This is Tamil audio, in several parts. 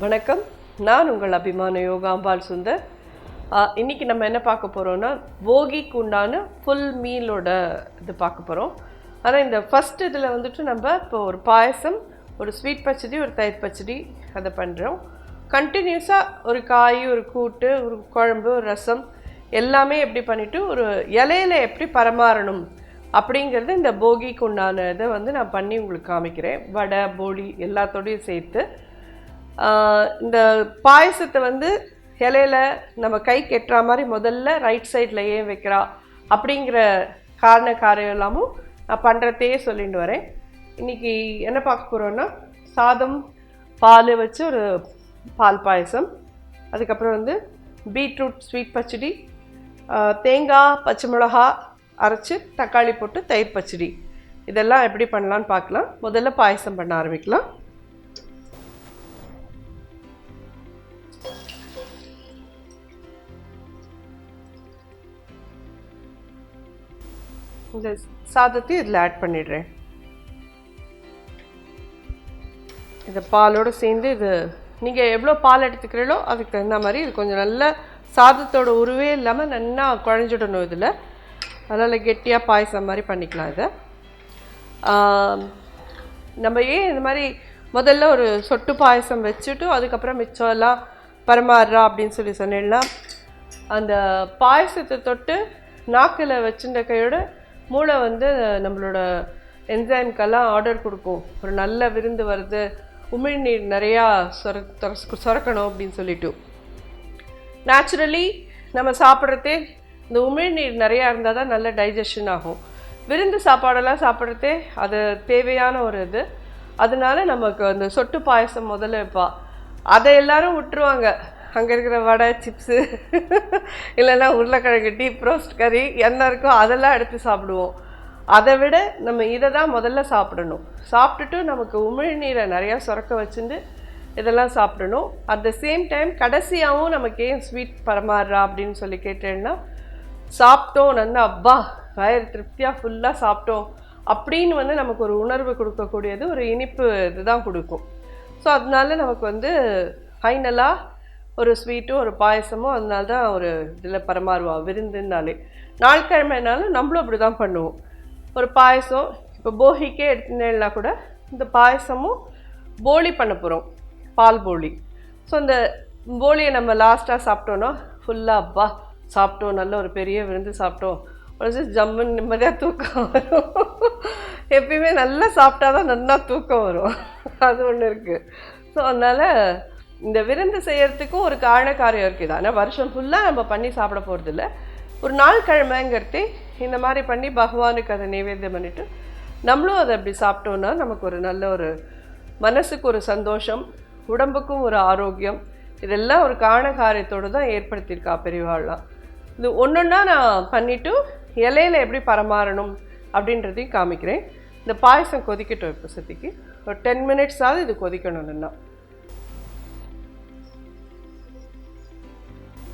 வணக்கம், நான் உங்கள் அபிமான யோகாம்பால் சுந்தர். இன்றைக்கி நம்ம என்ன பார்க்க போகிறோன்னா, போகிக்கு உண்டான ஃபுல் மீலோட இது பார்க்க போகிறோம். ஆனால் இந்த ஃபஸ்ட் இதில் வந்துட்டு நம்ம இப்போ ஒரு பாயசம், ஒரு ஸ்வீட் பச்சடி, ஒரு தயிர் பச்சடி அதை பண்ணுறோம். கண்டினியூஸாக ஒரு காய், ஒரு கூட்டு, ஒரு குழம்பு, ஒரு ரசம் எல்லாமே எப்படி பண்ணிவிட்டு ஒரு இலையில எப்படி பரமாறணும் அப்படிங்கிறது இந்த போகிக்கு உண்டான இதை வந்து நான் பண்ணி உங்களுக்கு காமிக்கிறேன். வடை, போலி எல்லாத்தோடையும் சேர்த்து இந்த பாயசத்தை வந்து இலையில நம்ம கை கெட்டுற மாதிரி முதல்ல ரைட் சைடில் ஏன் வைக்கிறா அப்படிங்கிற காரியம் எல்லாமும் நான் பண்ணுறதையே சொல்லிட்டு வரேன். இன்றைக்கி என்ன பார்க்க போகிறோன்னா, சாதம் பால் வச்சு ஒரு பால் பாயசம், அதுக்கப்புறம் வந்து பீட்ரூட் ஸ்வீட் பச்சடி, தேங்காய் பச்சை மிளகா அரைச்சி தக்காளி போட்டு தயிர் பச்சடி, இதெல்லாம் எப்படி பண்ணலான்னு பார்க்கலாம். முதல்ல பாயசம் பண்ண ஆரம்பிக்கலாம். இந்த சாதத்தையும் இதில் ஆட் பண்ணிடுறேன். இந்த பாலோடு சேர்ந்து இது நீங்கள் எவ்வளோ பால் எடுத்துக்கிறீங்களோ அதுக்கு தகுந்த மாதிரி இது கொஞ்சம் நல்லா சாதத்தோட உருவே இல்லாமல் நல்லா குழஞ்சிடணும். இதில் அதனால் கெட்டியாக பாயசம் மாதிரி பண்ணிக்கலாம். இதை நம்ம ஏன் இந்த மாதிரி முதல்ல ஒரு சொட்டு பாயசம் வச்சுட்டு அதுக்கப்புறம் மிச்சம் எல்லாம் பரமாறுறா அப்படின்னு சொன்னேன்னா, அந்த பாயசத்தை தொட்டு நாக்கில் வச்சுட்ட கையோட மூளை வந்து நம்மளோட என்சைம்க்கெல்லாம் ஆர்டர் கொடுக்கும், ஒரு நல்ல விருந்து வருது, உமிழ்நீர் நிறையா சுரக்கணும் அப்படின்னு சொல்லிட்டு. நேச்சுரலி நம்ம சாப்பிட்றதே இந்த உமிழ்நீர் நிறையா இருந்தால் தான் நல்ல டைஜஷன் ஆகும். விருந்து சாப்பாடெல்லாம் சாப்பிட்றதே அது தேவையான ஒரு இது. அதனால நமக்கு அந்த சொட்டு பாயசம் முதல்ல வைப்பா. அதை எல்லோரும் விட்டுருவாங்க. அங்கே இருக்கிற வடை, சிப்ஸு, இல்லைன்னா உருளைக்கிழங்கு, டீப் ரோஸ்ட் கறி என்ன இருக்கோ அதெல்லாம் எடுத்து சாப்பிடுவோம். அதை விட நம்ம இதை தான் முதல்ல சாப்பிடணும். சாப்பிட்டுட்டு நமக்கு உமிழ்நீரை நிறையா சுரக்க வச்சுட்டு இதெல்லாம் சாப்பிடணும். அட் த சேம் டைம் கடைசியாகவும் நமக்கு ஏன் ஸ்வீட் பரமாறுறா அப்படின்னு சொல்லி கேட்டேன்னா, சாப்பிட்டோம் நல்லா அப்பா வயிறு திருப்தியாக ஃபுல்லாக சாப்பிட்டோம் அப்படின்னு வந்து நமக்கு ஒரு உணர்வு கொடுக்கக்கூடியது ஒரு இனிப்பு இதுதான் கொடுக்கும். ஸோ அதனால நமக்கு வந்து ஃபைனலாக ஒரு ஸ்வீட்டும் ஒரு பாயசமும் அதனால தான் ஒரு இதில் பரமாறுவா விருந்துனாலே. நாள்கிழமைனாலும் நம்மளும் அப்படி தான் பண்ணுவோம். ஒரு பாயசம் இப்போ போகிக்கே எடுத்துனா கூட இந்த பாயசமும் போலி பண்ண போகிறோம், பால் போலி. ஸோ இந்த போலியை நம்ம லாஸ்ட்டாக சாப்பிட்டோன்னா ஃபுல்லாக அப்பா சாப்பிட்டோம், நல்ல ஒரு பெரிய விருந்து சாப்பிட்டோம், ஒரு ஜம்முன்னு நிம்மதியாக தூக்கம் வரும். எப்பயுமே நல்லா சாப்பிட்டா தான் நல்லா தூக்கம் வரும், அது ஒன்று இருக்குது. ஸோ அதனால் இந்த விருந்து செய்கிறதுக்கும் ஒரு காரியம் இருக்குது. ஆனால் வருஷம் ஃபுல்லாக நம்ம பண்ணி சாப்பிட போகிறதில்ல. ஒரு நாள் கிழமைங்கிறதே இந்த மாதிரி பண்ணி பகவானுக்கு அதை நைவேத்தியம் பண்ணிவிட்டு நம்மளும் அதை அப்படி சாப்பிட்டோன்னா நமக்கு ஒரு நல்ல ஒரு மனசுக்கு ஒரு சந்தோஷம், உடம்புக்கும் ஒரு ஆரோக்கியம், இதெல்லாம் ஒரு காரியத்தோடு தான் ஏற்படுத்தியிருக்கா பெரியவாள்லாம். இது ஒன்றுன்னா நான் பண்ணிவிட்டு இலையில எப்படி பரமாறணும் அப்படின்றதையும் காமிக்கிறேன். இந்த பாயசம் கொதிக்கட்டும். இப்போ சத்திக்கு ஒரு 10 மினிட்ஸாவது இது கொதிக்கணும்னா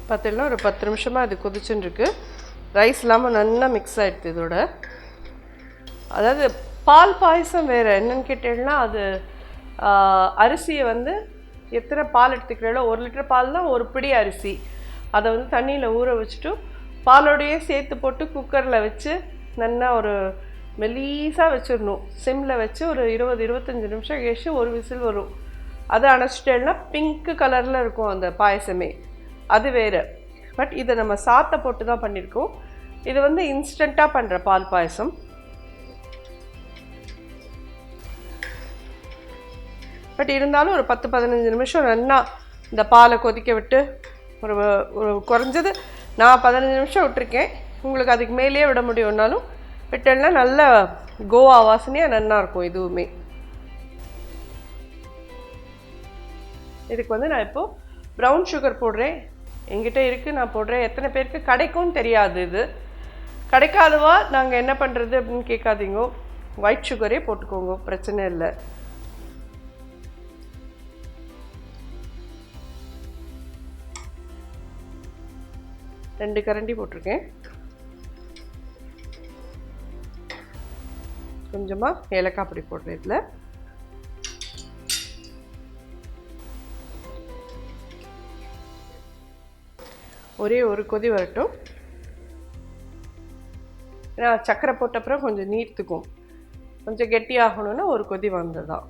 பார்த்தீங்கன்னா ஒரு 10 நிமிஷமாக அது கொதிச்சுன்னு இருக்கு. ரைஸ் இல்லாமல் நல்லா மிக்ஸ் ஆகிடுது இதோட. அதாவது பால் பாயசம் வேறு என்னன்னு கேட்டேன்னா, அது அரிசியை வந்து எத்தனை பால் எடுத்துக்கிறீங்களோ, 1 லிட்டர் பால்னால் ஒரு பிடி அரிசி அதை வந்து தண்ணியில் ஊற வச்சுட்டு பாலோடையே சேர்த்து போட்டு குக்கரில் வச்சு நல்லா ஒரு மெலீஸாக வச்சிடணும். சிம்மில் வச்சு ஒரு 20-25 நிமிஷம் கழிச்சு ஒரு விசில் வரும். அதை அணைச்சிட்டேன்னா பிங்க் கலரில் இருக்கும் அந்த பாயசமே, அது வேறு. பட் இதை நம்ம சாத்தை போட்டு தான் பண்ணியிருக்கோம். இது வந்து இன்ஸ்டண்ட்டாக பண்ணுற பால் பாயசம். பட் இருந்தாலும் ஒரு 10-15 நிமிஷம் நல்லா இந்த பாலை கொதிக்க விட்டு ஒரு குறைஞ்சது நான் 15 நிமிஷம் விட்டுருக்கேன். உங்களுக்கு அதுக்கு மேலேயே விட முடியும்னாலும் விட்டேன்னா நல்ல கோவா வாசனையாக நல்லா இருக்கும். இதுவுமே இதுக்கு வந்து நான் இப்போது ப்ரௌன் சுகர் போடுறேன். எங்கிட்ட இருக்குது, நான் போடுறேன். எத்தனை பேருக்கு கிடைக்கும்னு தெரியாது. இது கிடைக்காதவா நாங்கள் என்ன பண்ணுறது அப்படின்னு கேட்காதீங்க, ஒயிட் சுகரே போட்டுக்கோங்க, பிரச்சனை இல்லை. ரெண்டு கரண்டி போட்டிருக்கேன். கொஞ்சமாக ஏலக்காய் பொடி போடுறேன் இதில். ஒரே ஒரு கொதி வரட்டும். ஏன்னா சர்க்கரை போட்ட அப்புறம் கொஞ்சம் நீர்த்துக்கும், கொஞ்சம் கெட்டியாகணும்னா ஒரு கொதி வந்ததுதான்.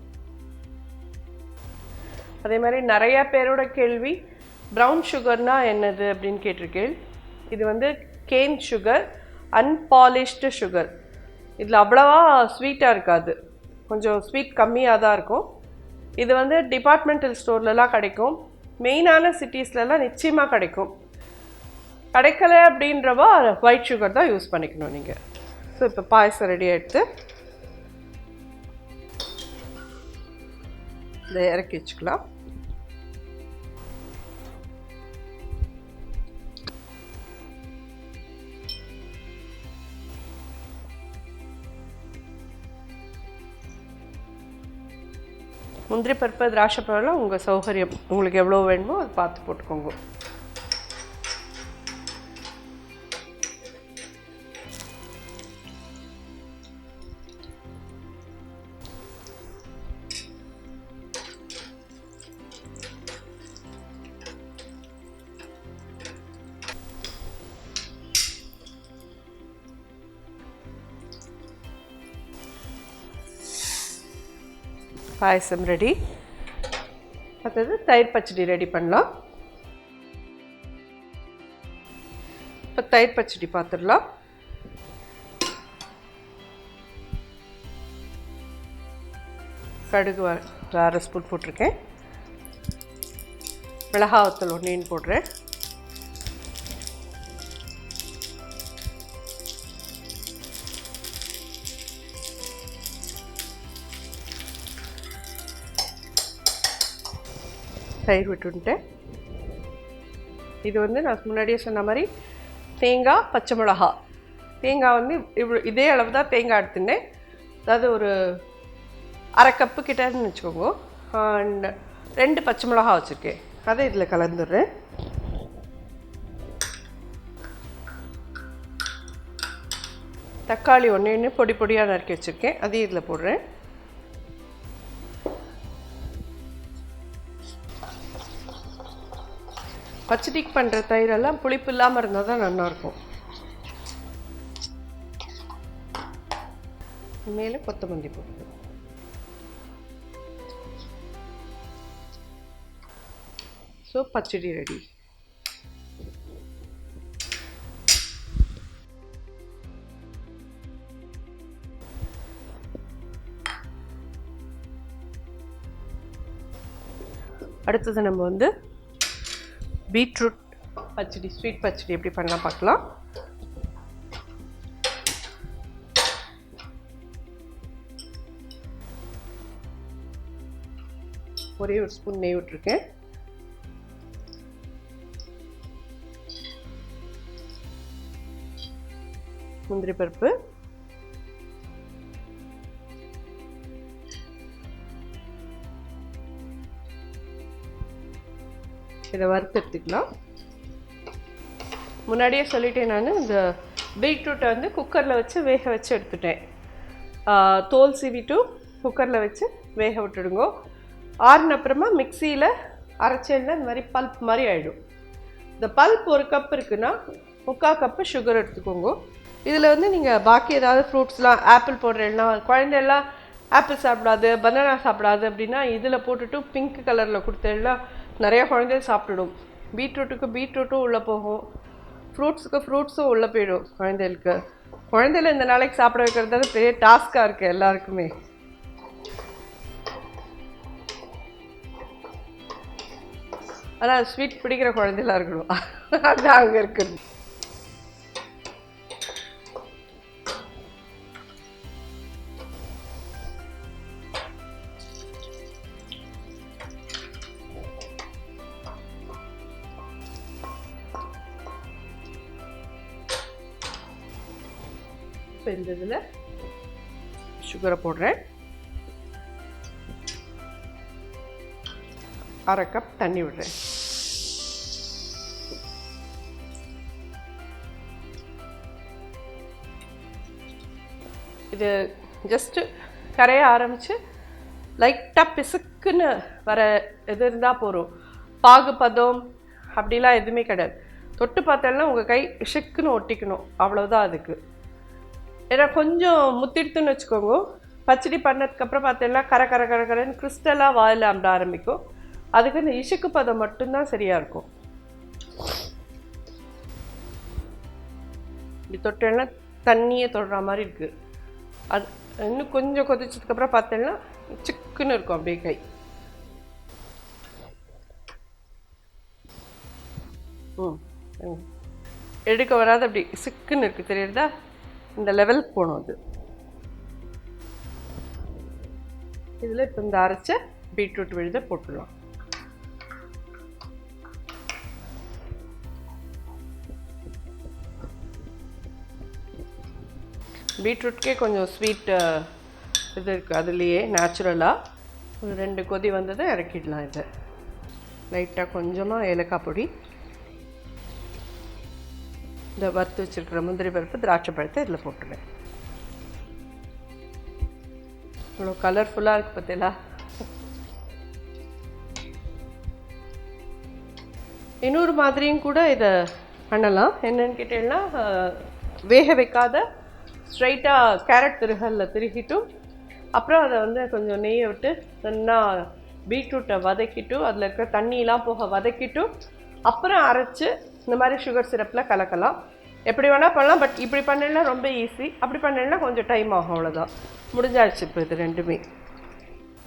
அதே மாதிரி நிறையா பேரோட கேள்வி ப்ரௌன் சுகர்னா என்னது அப்படின்னு கேட்டிருக்கேன். இது வந்து கேன் சுகர், அன்பாலிஷ்டு சுகர். இதில் அவ்வளவா ஸ்வீட்டாக இருக்காது, கொஞ்சம் ஸ்வீட் கம்மியாக தான் இருக்கும். இது வந்து டிபார்ட்மெண்டல் ஸ்டோர்லலாம் கிடைக்கும், மெயினான சிட்டிஸ்லலாம் நிச்சயமாக கிடைக்கும். கிடைக்கல அப்படின்றவா ஒயிட் சுகர் தான் யூஸ் பண்ணிக்கணும் நீங்கள். ஸோ இப்போ பாயசம் ரெடி ஆகிடுத்து, இதை இறக்கி வச்சுக்கலாம். முந்திரி பருப்பு, திராட்சை பழம்லாம் உங்கள் சௌகரியம், உங்களுக்கு எவ்வளோ வேணுமோ அது பார்த்து போட்டுக்கோங்க. பாயசம் ரெடி. அடுத்தது தயிர் பச்சடி ரெடி பண்ணலாம். இப்போ தயிர் பச்சடி பார்த்துடலாம். கடுகு 1/2 ஸ்பூன் போட்டிருக்கேன். மிளகாவத்தூள் 1 போடுறேன். தயிர் விட்டுட்டேன். இது வந்து நான் முன்னாடியே சொன்ன மாதிரி தேங்காய், பச்சை மிளகா. தேங்காய் வந்து இதே அளவு தான் தேங்காய் எடுத்துட்டேன், அதாவது ஒரு 1/2 கப்பு கிட்டன்னு வச்சுக்கோங்க. அண்ட் 2 பச்சை மிளகா வச்சுருக்கேன், அதை இதில் கலந்துடுறேன். தக்காளி 1 பொடி பொடியாக நறுக்கி வச்சுருக்கேன், அதையும் இதில் போடுறேன். பச்சடிக்கு பண்ணுற தயிரெல்லாம் புளிப்பு இல்லாமல் இருந்தால் தான் நல்லாயிருக்கும். மேலே கொத்தமல்லி போட்டு. ஸோ பச்சடி ரெடி. அடுத்தது நம்ம வந்து பீட்ரூட் பச்சடி, ஸ்வீட் பச்சடி எப்படி பண்ணலாம் பார்க்கலாம். ஒரே ஒரு ஸ்பூன் நெய் விட்டுருக்கேன். முந்திரி பருப்பு, இதை வறுத்து எடுத்துக்கலாம். முன்னாடியே சொல்லிட்டேன், நான் இந்த பீட்ரூட்டை வந்து குக்கரில் வச்சு வேக வச்சு எடுத்துட்டேன். தோல் சீவிட்டு குக்கரில் வச்சு வேக விட்டுடுங்க. ஆறுன அப்புறமா மிக்சியில் அரைச்சேன்னா இந்த மாதிரி பல்ப் மாதிரி ஆகிடும். இந்த பல்ப் 1 கப் இருக்குன்னா 3/4 கப்பு சுகர் எடுத்துக்கோங்க. இதில் வந்து நீங்கள் பாக்கி ஏதாவது ஃப்ரூட்ஸ்லாம் ஆப்பிள் போடுறேன்னா, குழந்தையெல்லாம் ஆப்பிள் சாப்பிடாது, பனானா சாப்பிடாது அப்படின்னா இதில் போட்டுட்டு பிங்க் கலரில் கொடுத்தேன்னா நிறையா குழந்தைகள் சாப்பிட்டுடும். பீட்ரூட்டுக்கு பீட்ரூட்டும் உள்ளே போகும், ஃப்ரூட்ஸுக்கு ஃப்ரூட்ஸும் உள்ளே போயிடும் குழந்தைகளுக்கு. குழந்தைல இந்த நாளைக்கு சாப்பிட வைக்கிறது பெரிய டாஸ்காக இருக்குது எல்லாருக்குமே. ஆனால் ஸ்வீட் பிடிக்கிற குழந்தைலாம் இருக்கணும், அதுதான் அங்கே இருக்குது. இப்போ இந்த இதில் சுகரை போடுறேன். 1/2 கப் தண்ணி விடுறேன். இது ஜஸ்ட்டு கரைய ஆரம்பித்து லைட்டாக பிசுக்குன்னு வர எது இருந்தால் போகிறோம். பாகு பதம் அப்படிலாம் எதுவுமே கிடையாது. தொட்டு பார்த்தேன்னா உங்கள் கை ஷிக்குன்னு ஒட்டிக்கணும், அவ்வளோதான் அதுக்கு. ஏன்னா கொஞ்சம் முத்திடுத்துன்னு வச்சுக்கோங்க, பச்சடி பண்ணதுக்கப்புறம் பார்த்தீங்கன்னா கரை கரை கரை கரைன்னு கிறிஸ்டலாக வாயில் அம்பிட ஆரம்பிக்கும். அதுக்கு இந்த இஷுக்கு பதம் மட்டும்தான் சரியாக இருக்கும். இப்படி தொட்டேன்னா தண்ணியை தொடுற மாதிரி இருக்குது. அது இன்னும் கொஞ்சம் கொதிச்சதுக்கப்புறம் பார்த்தீங்கன்னா சிக்குன்னு இருக்கும் அப்படியே கை. எடுக்க வராது, அப்படி சிக்குன்னு இருக்குது தெரியுறதா? இந்த லெவலுக்கு போகணும் அது. இதில் இப்போ இந்த அரைச்ச பீட்ரூட் விழுத போட்டுடலாம். பீட்ரூட்கே கொஞ்சம் ஸ்வீட் இது இருக்குது அதுலேயே நேச்சுரலாக. ஒரு 2 கொதி வந்ததை இறக்கிடலாம். இதை லைட்டாக கொஞ்சமாக ஏலக்காய் பொடி, இந்த வறுத்து வச்சுருக்கிற முந்திரி பருப்பு, திராட்சை பழத்தை இதில் போட்டுருவேன். இவ்வளோ கலர்ஃபுல்லாக இருக்குது பார்த்தீங்களா? இன்னொரு மாதிரியும் கூட இதை பண்ணலாம். என்னென்னு கேட்டீங்கன்னா, வேக வைக்காத ஸ்ட்ரைட்டாக கேரட் திருகலில் திருகிட்டும் அப்புறம் அதை வந்து கொஞ்சம் நெய்யை விட்டு நல்லா பீட்ரூட்டை வதக்கிட்டும் அதில் இருக்கிற தண்ணியெலாம் போக வதக்கிட்டும் அப்புறம் அரைச்சி இந்த மாதிரி சுகர் சிரப்பில் கலக்கலாம். எப்படி வேணால் பண்ணலாம். பட் இப்படி பண்ணலாம் ரொம்ப ஈஸி, அப்படி பண்ணலன்னா கொஞ்சம் டைம் ஆகும், அவ்வளோதான். முடிஞ்சாச்சு. இப்போ இது ரெண்டுமே.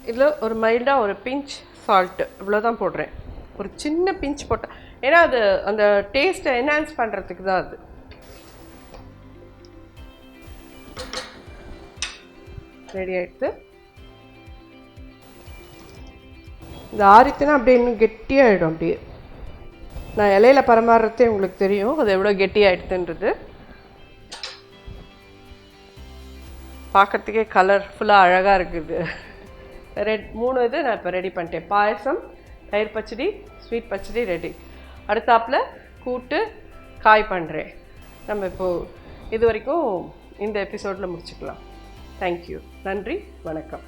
இதில் ஒரு மைல்டாக ஒரு பிஞ்ச் சால்ட்டு இவ்வளோதான் போடுறேன். ஒரு சின்ன பிஞ்ச் போட்டேன், ஏன்னா அது அந்த டேஸ்ட்டை என்ஹான்ஸ் பண்ணுறதுக்கு தான். அது ரெடி ஆகிடுது. இந்த ஆரித்துனா அப்படியே இன்னும் கெட்டியாகிடும். அப்படியே நான் இலையில பரமாறுறதே உங்களுக்கு தெரியும் அது எவ்வளோ கெட்டியாகிடுதுன்றது. பார்க்குறதுக்கே கலர்ஃபுல்லாக அழகாக இருக்குது. 3 இது நான் இப்போ ரெடி பண்ணிட்டேன். பாயசம், தயிர் பச்சடி, ஸ்வீட் பச்சடி ரெடி. அடுத்தாப்பில் கூட்டு, காய் பண்ணுறேன். நம்ம இப்போது இது வரைக்கும் இந்த எபிசோடில் முடிச்சுக்கலாம். தேங்க்யூ. நன்றி, வணக்கம்.